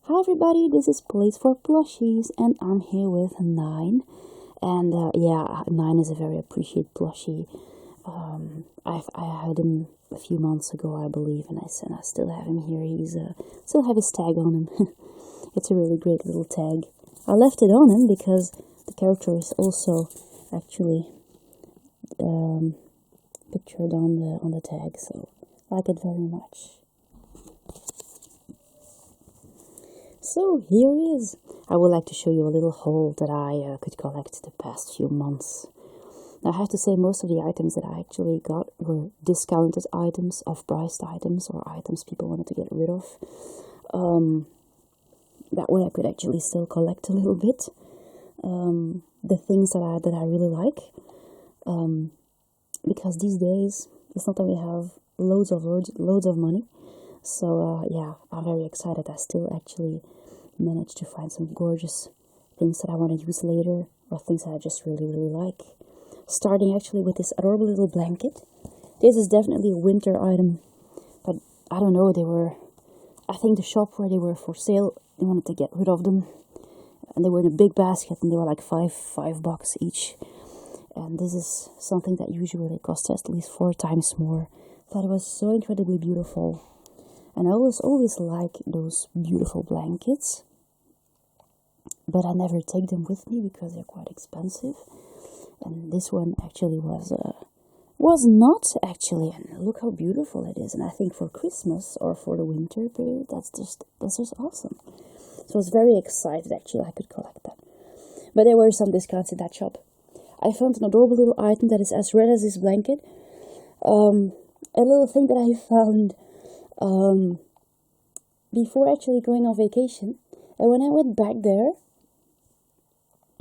Hi everybody, this is Place for Plushies and I'm here with Nine. And yeah, Nine is a very appreciated plushie. I had him a few months ago, I believe, and I still have him here. He's still have his tag on him. It's a really great little tag. I left it on him because the character is also actually pictured on the tag, so I like it very much. So here he is. I would like to show you a little haul that I could collect the past few months. Now, I have to say most of the items that I actually got were discounted items, off-priced items, or items people wanted to get rid of. That way I could actually still collect a little bit. The things that I really like. Because these days, it's not that we have loads of money. So yeah, I'm very excited. I still actually managed to find some gorgeous things that I want to use later, or things that I just really like. Starting actually with this adorable little blanket. This is definitely a winter item, but I don't know, I think the shop where they were for sale, they wanted to get rid of them, and they were in a big basket, and they were like $5 each. And this is something that usually costs at least 4 times more. I thought it was so incredibly beautiful. And I always like those beautiful blankets, but I never take them with me because they're quite expensive. And this one actually was not actually, and look how beautiful it is. And I think for Christmas or for the winter period, that's just awesome. So I was very excited actually I could collect that. But there were some discounts in that shop. I found an adorable little item that is as red as this blanket. A little thing that I found before actually going on vacation, and when I went back there,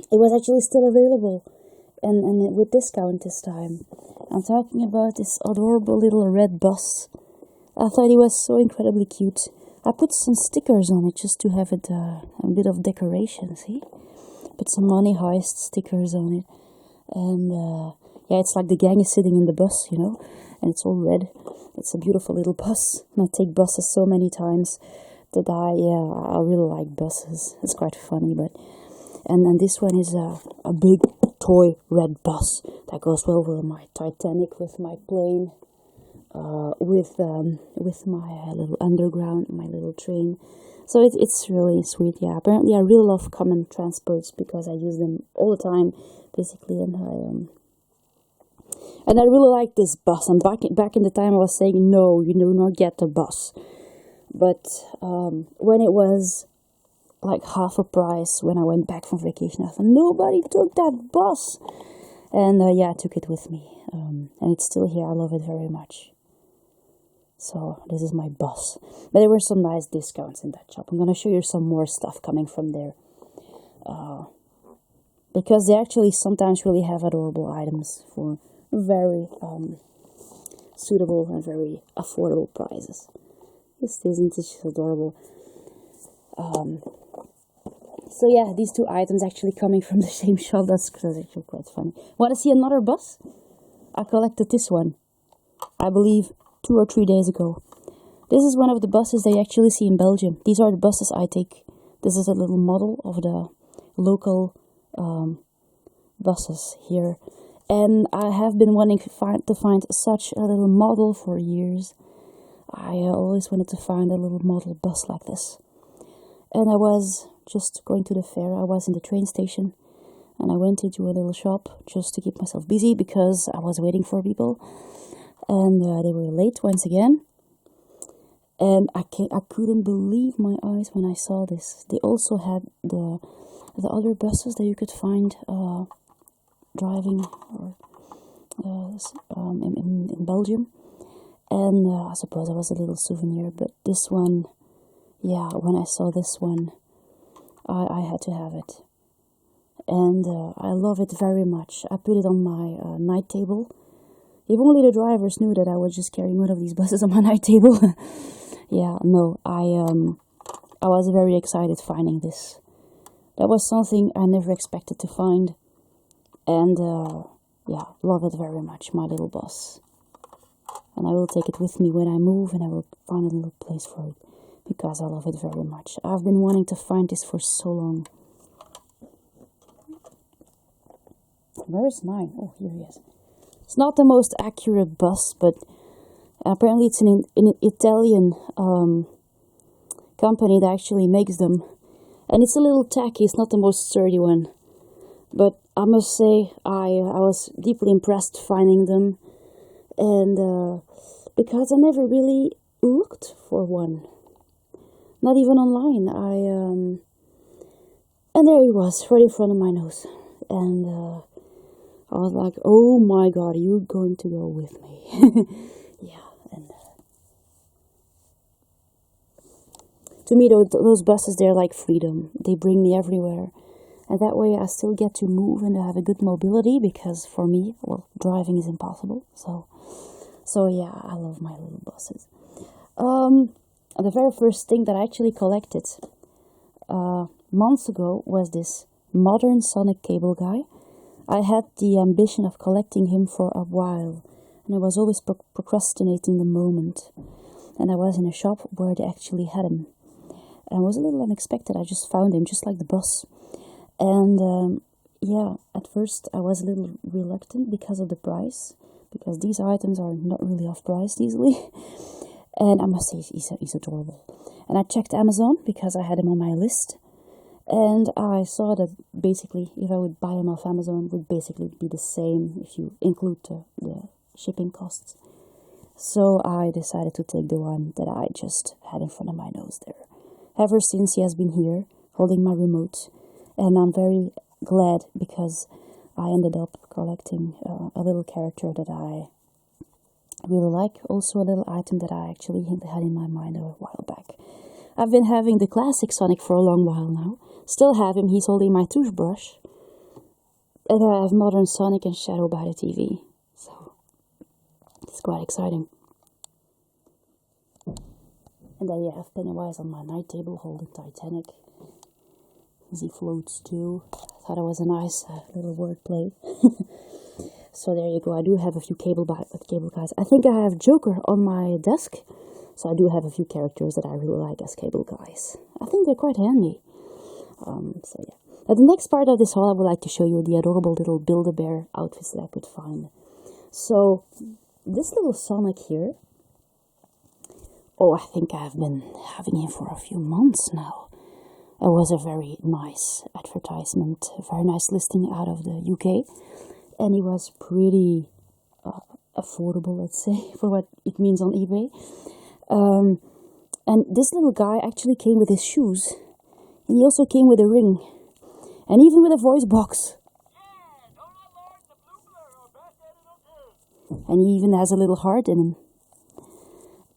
it was actually still available, and with discount this time. I'm talking about this adorable little red bus. I thought it was so incredibly cute. I put some stickers on it just to have it a bit of decoration, see? Put some Money Heist stickers on it, and yeah, it's like the gang is sitting in the bus, you know, and it's all red. It's a beautiful little bus, and I take buses so many times that I really like buses. It's quite funny, but and then this one is a big toy red bus that goes well with my Titanic, with my plane, with my little underground, my little train. So it's really sweet. Yeah, apparently I really love common transports because I use them all the time, basically, and I really like this bus. And back in the time I was saying, no, you do not get the bus. But when it was like half a price, when I went back from vacation, I thought, nobody took that bus. And yeah, I took it with me. And it's still here. I love it very much. So this is my bus. But there were some nice discounts in that shop. I'm going to show you some more stuff coming from there. Because they actually sometimes really have adorable items for very suitable and very affordable prices. Isn't this just adorable? So yeah, these two items actually coming from the same shop. That's actually quite funny. Want to see another bus? I collected this one, I believe 2 or 3 days ago. This is one of the buses they actually see in Belgium. These are the buses I take. This is a little model of the local buses here. And I have been wanting to find such a little model for years. I always wanted to find a little model bus like this. And I was just going to the fair. I was in the train station. And I went into a little shop just to keep myself busy because I was waiting for people. And they were late once again. And I couldn't believe my eyes when I saw this. They also had the other buses that you could find driving or in Belgium, and I suppose it was a little souvenir, but this one, yeah, when I saw this one, I had to have it, and I love it very much. I put it on my night table. If only the drivers knew that I was just carrying one of these buses on my night table. Yeah, no, I was very excited finding this. That was something I never expected to find. And, yeah, love it very much, my little bus. And I will take it with me when I move, and I will find a little place for it. because I love it very much. I've been wanting to find this for so long. Where's mine? Oh, here he is. It's not the most accurate bus, but apparently it's an Italian company that actually makes them. And it's a little tacky, it's not the most sturdy one. But I must say, I was deeply impressed finding them. And because I never really looked for one. Not even online. And there he was, right in front of my nose. And I was like, oh my god, you're going to go with me. Yeah, and to me, those buses, they're like freedom. They bring me everywhere. And that way I still get to move and have a good mobility, because for me, well, driving is impossible. So yeah, I love my little buses. The very first thing that I actually collected months ago was this modern Sonic cable guy. I had the ambition of collecting him for a while, and I was always procrastinating the moment. And I was in a shop where they actually had him. And it was a little unexpected. I just found him, just like the bus. And yeah, at first I was a little reluctant because of the price, because these items are not really off-priced easily. And I must say, he's adorable. And I checked Amazon because I had him on my list. And I saw that basically, if I would buy him off Amazon, it would basically be the same if you include the shipping costs. So I decided to take the one that I just had in front of my nose there. Ever since, he has been here, holding my remote. And I'm very glad, because I ended up collecting a little character that I really like. Also a little item that I actually had in my mind a while back. I've been having the classic Sonic for a long while now. Still have him, he's holding my toothbrush. And I have modern Sonic and Shadow by the TV. So, it's quite exciting. And then you have Pennywise on my night table holding Titanic. He floats too. I thought it was a nice little wordplay. So there you go. I do have a few cable guys. I think I have Joker on my desk. So I do have a few characters that I really like as cable guys. I think they're quite handy. So yeah. Now the next part of this haul, I would like to show you the adorable little Build-A-Bear outfits that I could find. So this little Sonic here. Oh, I think I've been having him for a few months now. It was a very nice advertisement, a very nice listing out of the UK. And he was pretty affordable, let's say, for what it means on eBay. And this little guy actually came with his shoes. And he also came with a ring. And even with a voice box. And he even has a little heart in him.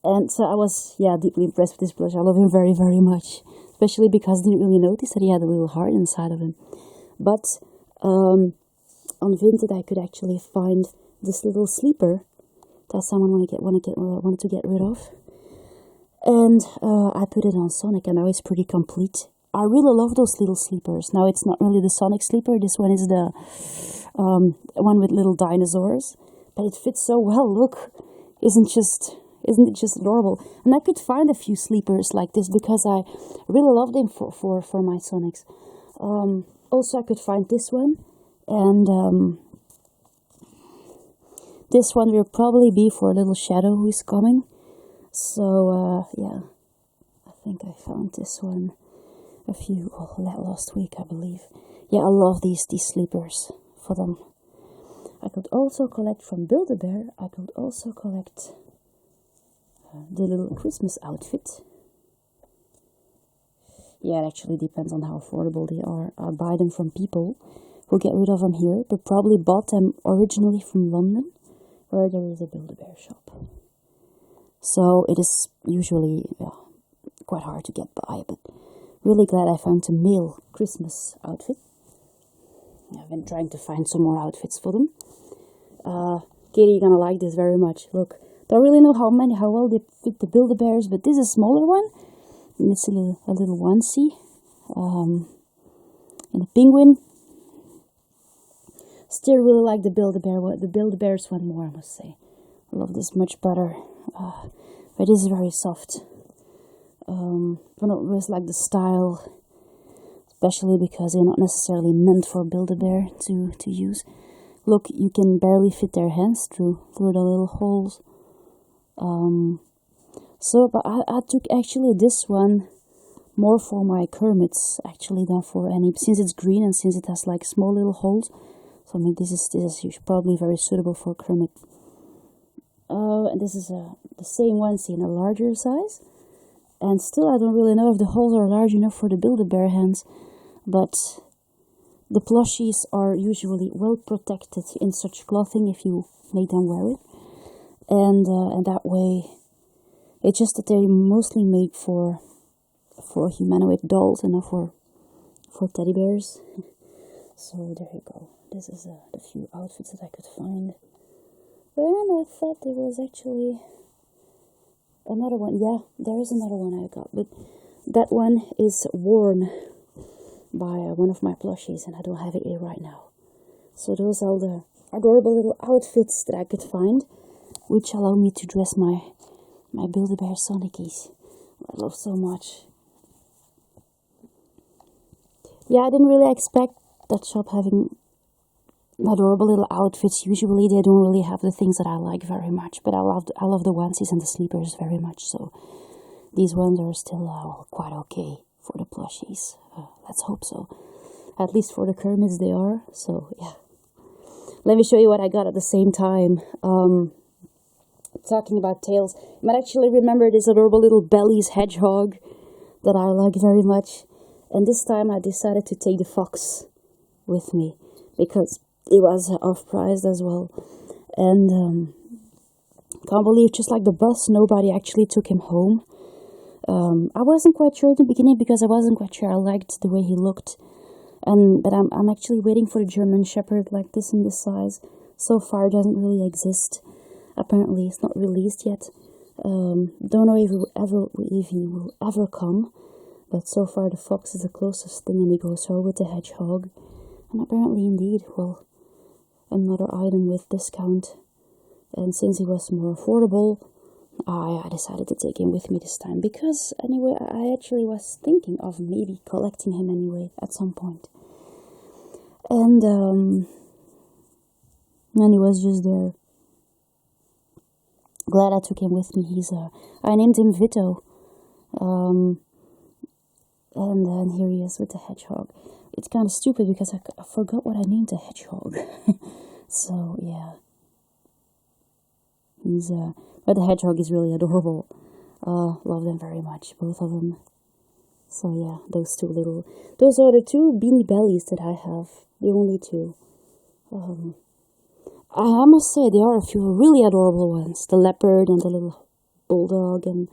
And so I was, deeply impressed with this plush. I love him very, very much. Especially because I didn't really notice that he had a little heart inside of him. But on Vinted, I could actually find this little sleeper that someone wanted to get rid of. And I put it on Sonic, and now it's pretty complete. I really love those little sleepers. Now it's not really the Sonic sleeper. This one is the one with little dinosaurs. But it fits so well. Look, isn't it just adorable? And I could find a few sleepers like this because I really love them for my Sonics. Also, I could find this one. And this one will probably be for a little Shadow who is coming. So, yeah. I think I found this one last week, I believe. Yeah, I love these sleepers for them. I could also collect from Build-A-Bear. I could also collect the little Christmas outfit. Yeah, it actually depends on how affordable they are. I buy them from people who get rid of them here, but probably bought them originally from London, where there is a Build-A-Bear shop. So it is usually quite hard to get by, but really glad I found a male Christmas outfit. I've been trying to find some more outfits for them. Katie, you're gonna like this very much. Look, don't really know how well they fit the Build-A-Bears, but this is a smaller one. And it's a little onesie. And a penguin. Still really like the Build-A-Bears one more, I must say. I love this much better. But it is very soft. I don't really like the style, especially because they're not necessarily meant for Build-A-Bear to use. Look, you can barely fit their hands through the little holes. But I took actually this one more for my Kermits actually than for any, since it's green and since it has like small little holes. So I mean, this is probably very suitable for Kermit. And this is the same one, in a larger size. And still, I don't really know if the holes are large enough for the Build-A-Bear hands, but the plushies are usually well protected in such clothing if you make them wear it. And that way, it's just that they're mostly made for humanoid dolls and not for teddy bears. So there you go. This is the few outfits that I could find. And I thought there was actually another one. Yeah, there is another one I got, but that one is worn by one of my plushies, and I don't have it here right now. So those are the adorable little outfits that I could find, which allow me to dress my Build-A-Bear Sonicies, I love so much. Yeah, I didn't really expect that shop having adorable little outfits. Usually they don't really have the things that I like very much, but I love the onesies and the sleepers very much, so these ones are still quite okay for the plushies. Let's hope so. At least for the Kermits they are, so yeah. Let me show you what I got at the same time. Talking about tails, you might actually remember this adorable little Belly's hedgehog that I like very much. And this time I decided to take the fox with me because it was off-priced as well. And can't believe, just like the bus, nobody actually took him home. I wasn't quite sure in the beginning because I wasn't quite sure I liked the way he looked. But I'm actually waiting for the German Shepherd like this in this size. So far it doesn't really exist. Apparently it's not released yet. Don't know if he will ever come. But so far the fox is the closest thing, and he goes over with the hedgehog. And apparently indeed, well, another item with discount. And since he was more affordable, I decided to take him with me this time. Because anyway, I actually was thinking of maybe collecting him anyway at some point. And he was just there. Glad I took him with me. I named him Vito. And then here he is with the hedgehog. It's kind of stupid because I forgot what I named the hedgehog. So, yeah. But the hedgehog is really adorable. Love them very much, both of them. So, yeah, those are the two Beanie Bellies that I have. The only two. I must say, there are a few really adorable ones. The leopard and the little bulldog, and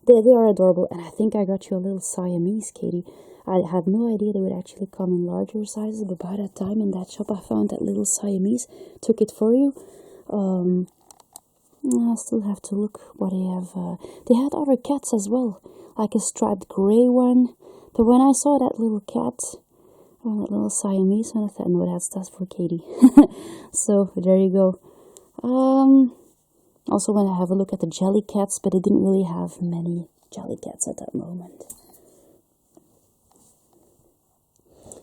they are adorable. And I think I got you a little Siamese, Katie. I had no idea they would actually come in larger sizes, but by that time in that shop I found that little Siamese. Took it for you. I still have to look what they have. They had other cats as well, like a striped grey one. But when I saw that little cat, that little Siamese one, I thought, no, that's for Katie. So there you go. Also want to have a look at the jelly cats, but they didn't really have many jelly cats at that moment.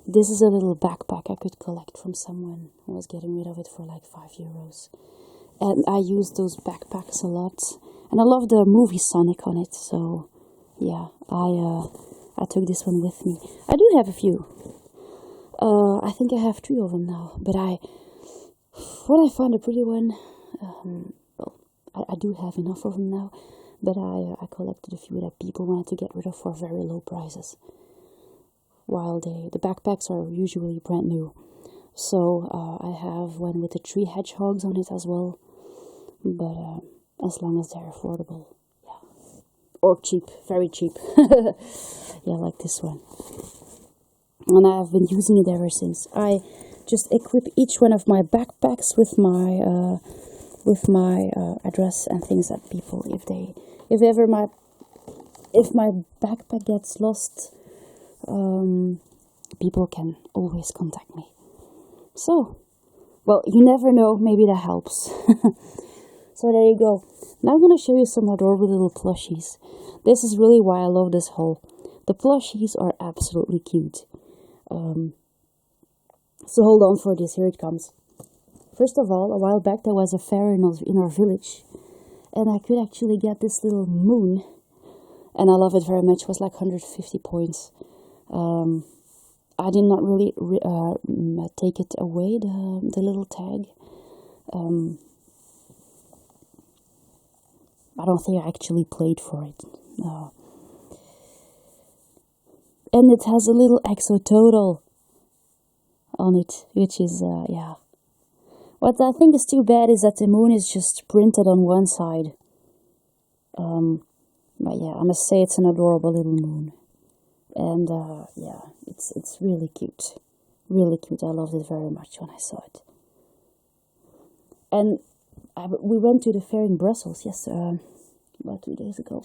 This is a little backpack I could collect from someone who was getting rid of it for like €5. And I use those backpacks a lot. And I love the movie Sonic on it, so yeah, I took this one with me. I do have a few. I think I have 3 of them now, but when I find a pretty one, I do have enough of them now, but I collected a few that people wanted to get rid of for very low prices. While the backpacks are usually brand new. So I have one with the 3 hedgehogs on it as well, but as long as they're affordable, yeah, or cheap, very cheap. Yeah, like this one. And I've been using it ever since. I just equip each one of my backpacks with my address and things that people, if my backpack gets lost, people can always contact me. So, well, you never know, maybe that helps. So there you go. Now I'm going to show you some adorable little plushies. this is really why I love this haul. The plushies are absolutely cute. So hold on for this, here it comes. First of all, a while back there was a fair in our village, and I could actually get this little moon, and I love it very much. It was like 150 points. I did not really take it away, the little tag. I don't think I actually played for it. And it has a little axolotl on it, which is, yeah. What I think is too bad is that the moon is just printed on one side. But yeah, I must say it's an adorable little moon. And yeah, it's really cute. Really cute. I loved it very much when I saw it. And we went to the fair in Brussels, yes, about 2 days ago.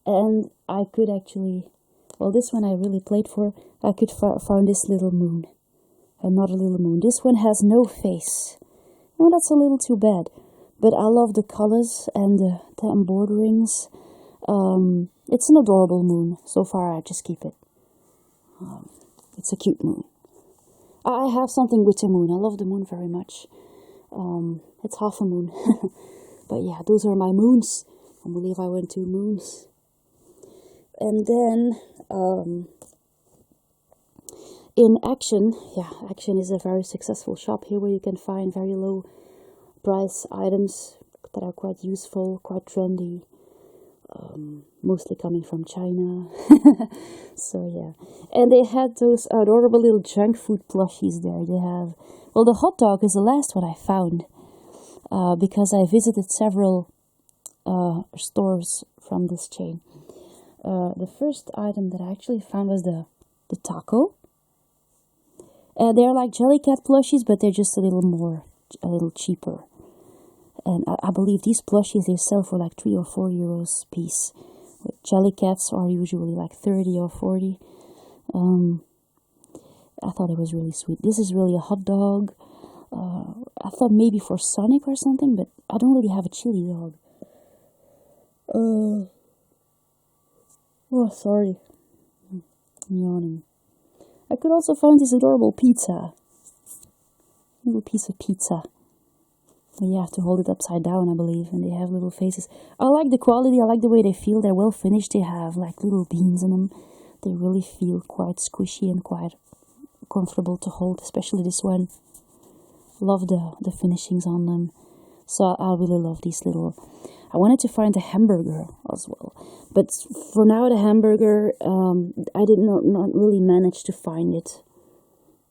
And I could actually, well, this one I really played for. I could find this little moon. Another little moon. This one has no face. Well, that's a little too bad. But I love the colors and the embroiderings. It's an adorable moon. So far, I just keep it. It's a cute moon. I have something with the moon. I love the moon very much. It's half a moon. But yeah, those are my moons. I believe I went 2 moons. And then, in Action, yeah, Action is a very successful shop here where you can find very low price items that are quite useful, quite trendy, mostly coming from China. So yeah, and they had those adorable little junk food plushies there. They have, well, the hot dog is the last one I found, because I visited several stores from this chain. The first item that I actually found was the taco. They're like Jellycat plushies, but they're just a little cheaper. And I believe these plushies, they sell for like 3 or 4 euros a piece. Jellycats are usually like 30 or 40. I thought it was really sweet. This is really a hot dog. I thought maybe for Sonic or something, but I don't really have a chili dog. Oh, sorry. I'm yawning. I could also find this adorable pizza. Little piece of pizza. You have to hold it upside down, I believe, and they have little faces. I like the quality, I like the way they feel. They're well finished. They have like little beans in them. They really feel quite squishy and quite comfortable to hold, especially this one. Love the finishings on them. So I really love these little... I wanted to find the hamburger as well. But for now, the hamburger, I did not really manage to find it.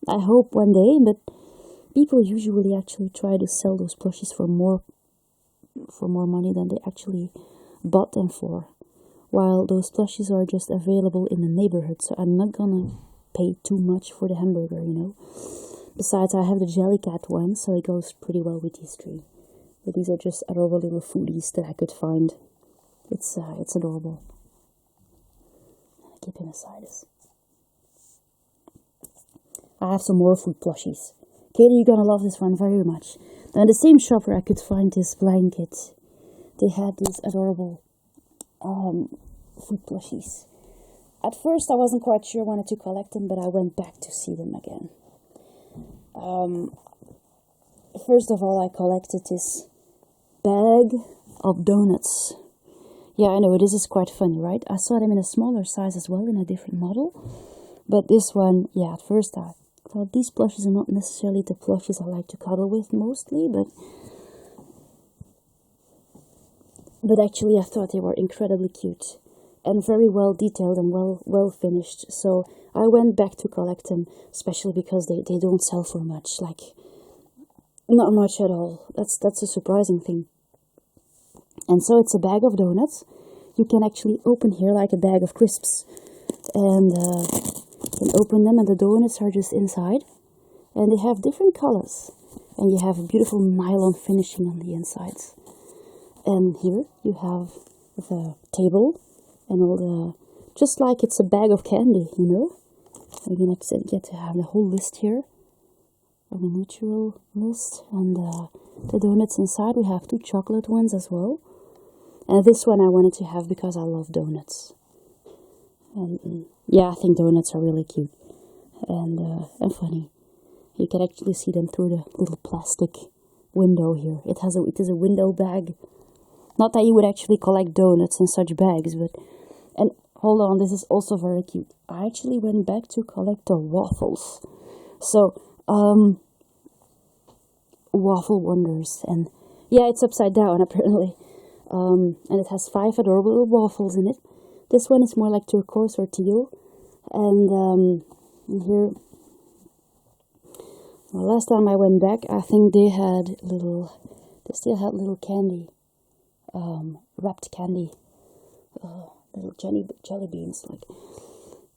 I hope one day, but people usually actually try to sell those plushies for more money than they actually bought them for. While those plushies are just available in the neighborhood, so I'm not gonna pay too much for the hamburger, you know. Besides, I have the Jellycat one, so it goes pretty well with these 3. But these are just adorable little foodies that I could find. It's adorable. Keep him aside. I have some more food plushies. Katie, you're gonna love this one very much. Now, in the same shop where I could find this blanket, they had these adorable food plushies. At first, I wasn't quite sure I wanted to collect them, but I went back to see them again. First of all, I collected this bag of donuts. Yeah, I know, this is quite funny, right? I saw them in a smaller size as well, in a different model. But this one, yeah, at first I thought these plushies are not necessarily the plushies I like to cuddle with mostly, but actually I thought they were incredibly cute and very well detailed and well finished. So I went back to collect them, especially because they don't sell for much, like not much at all. That's a surprising thing. And so it's a bag of donuts. You can actually open here like a bag of crisps, and you can open them, and the donuts are just inside, and they have different colors, and you have a beautiful nylon finishing on the insides. And here you have the table and all the, just like it's a bag of candy, you know. You can actually get to have the whole list here, of the natural list, and the donuts inside. We have 2 chocolate ones as well. And this one I wanted to have because I love donuts. And yeah, I think donuts are really cute and funny. You can actually see them through the little plastic window here. It is a window bag. Not that you would actually collect donuts in such bags, but... And hold on, this is also very cute. I actually went back to collect the waffles. So, waffle wonders. And yeah, it's upside down apparently. And it has 5 adorable little waffles in it. This one is more like turquoise or teal. And here... Well, last time I went back, I think they still had little candy, wrapped candy, little jelly beans, like.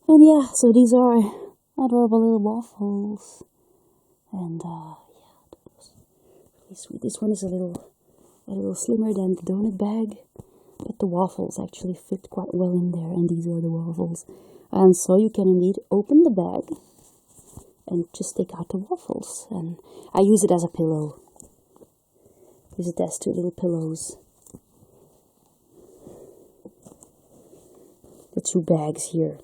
And yeah, so these are adorable little waffles, and yeah, really sweet. This one is a little slimmer than the donut bag, but the waffles actually fit quite well in there, and these are the waffles. And so you can indeed open the bag and just take out the waffles. And I use it as a pillow. Use it as 2 little pillows. The 2 bags here.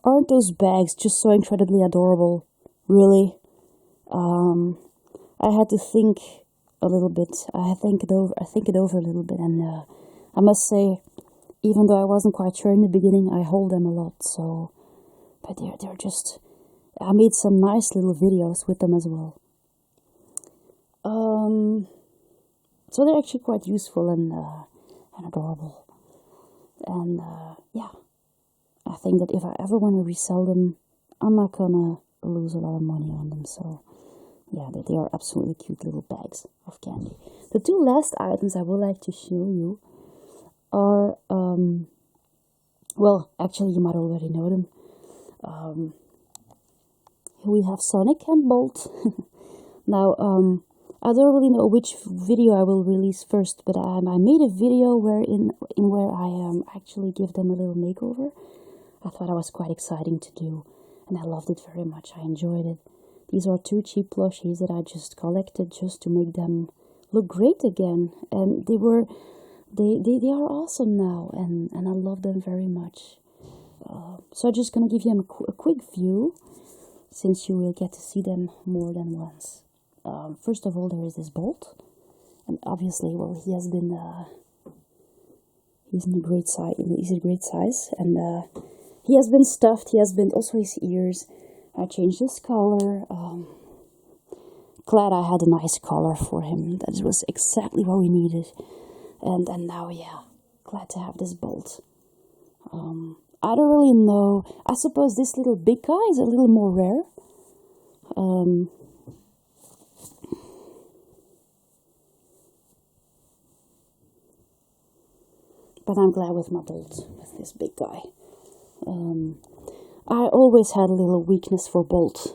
Aren't those bags just so incredibly adorable? Really? I had to think a little bit. I think it over a little bit, and I must say, even though I wasn't quite sure in the beginning, I hold them a lot, so... But they're just... I made some nice little videos with them as well. So they're actually quite useful and adorable. And, yeah. I think that if I ever want to resell them, I'm not gonna lose a lot of money on them, so... Yeah, they are absolutely cute little bags of candy. The 2 last items I would like to show you are, well, actually you might already know them. Here we have Sonic and Bolt. Now, I don't really know which video I will release first, but I made a video where I actually give them a little makeover. I thought it was quite exciting to do, and I loved it very much. I enjoyed it. These are 2 cheap plushies that I just collected just to make them look great again, and they are awesome now, and I love them very much. So I'm just gonna give you a quick view, since you will get to see them more than once. First of all, there is this Bolt, and obviously, well, he's in a great size. He's a great size, and he has been stuffed. He has been also his ears. I changed his collar. Glad I had a nice collar for him. That was exactly what we needed. And now, yeah, glad to have this Bolt. I don't really know. I suppose this little big guy is a little more rare. But I'm glad with my Bolt, with this big guy. I always had a little weakness for Bolt.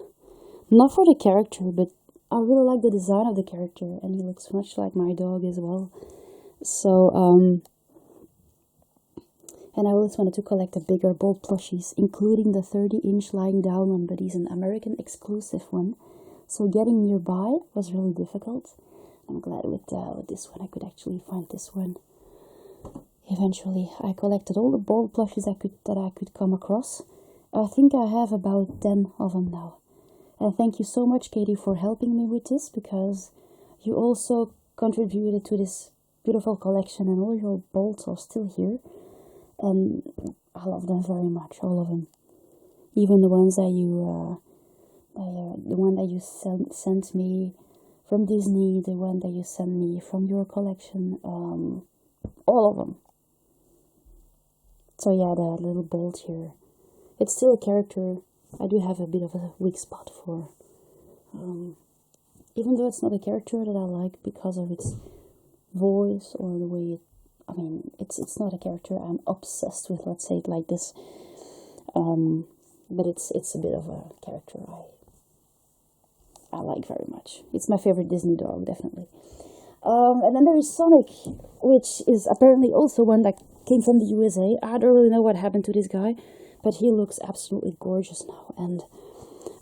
Not for the character, but I really like the design of the character, and he looks much like my dog as well. So, and I always wanted to collect the bigger Bolt plushies, including the 30-inch lying down one, but he's an American exclusive one. So getting nearby was really difficult. I'm glad with this one I could actually find this one. Eventually, I collected all the Bolt plushies that I could come across. I think I have about 10 of them now. And thank you so much, Katie, for helping me with this, because you also contributed to this beautiful collection, and all your Bolts are still here. And I love them very much, all of them. Even the ones that the one that you sent me from Disney, the one that you sent me from your collection, all of them. So yeah, the little Bolt here. It's still a character I do have a bit of a weak spot for. Even though it's not a character that I like because of its voice or the way it's not a character I'm obsessed with, let's say it like this. But it's a bit of a character I like very much. It's my favorite Disney dog, definitely. And then there is Sonic, which is apparently also one that came from the USA. I don't really know what happened to this guy, but he looks absolutely gorgeous now, and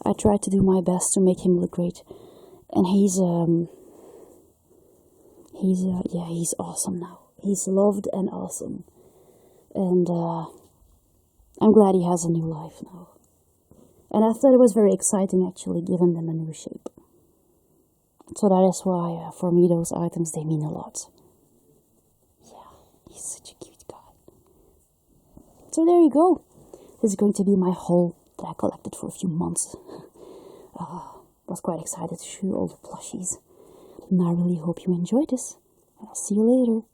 I tried to do my best to make him look great. And he's Yeah, he's awesome now. He's loved and awesome. And I'm glad he has a new life now. And I thought it was very exciting actually giving them a new shape. So that is why, for me, those items, they mean a lot. Yeah, he's such a cute guy. So there you go. This is going to be my haul that I collected for a few months. Was quite excited to show you all the plushies. And I really hope you enjoyed this. And I'll see you later.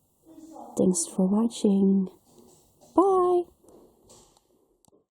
Thanks for watching. Bye.